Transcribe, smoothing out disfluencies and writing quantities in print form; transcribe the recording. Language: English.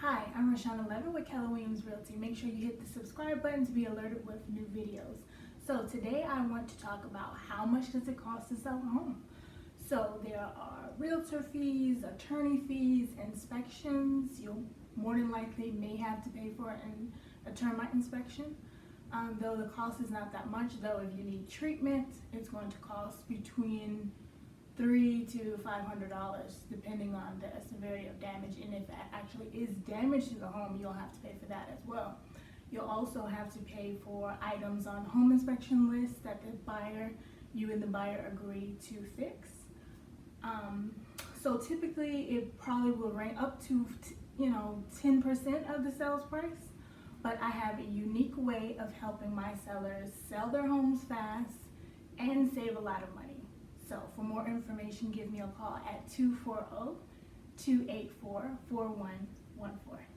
Hi, I'm Rashawn 11 with Keller Williams Realty. Make sure you hit the subscribe button to be alerted with new videos. So today I want to talk about how much does it cost to sell a home. So there are realtor fees, attorney fees, inspections. You more than likely may have to pay for a termite inspection. Though the cost is not that much, though if you need treatment, it's going to cost between $300 to $500 depending on the severity of damage, and if it actually is damage to the home, you'll have to pay for that as well. You'll also have to pay for items on home inspection lists that you and the buyer agree to fix. So typically it probably will rank up to 10% of the sales price, but I have a unique way of helping my sellers sell their homes fast and save a lot of money. So for more information, give me a call at 240-284-4114.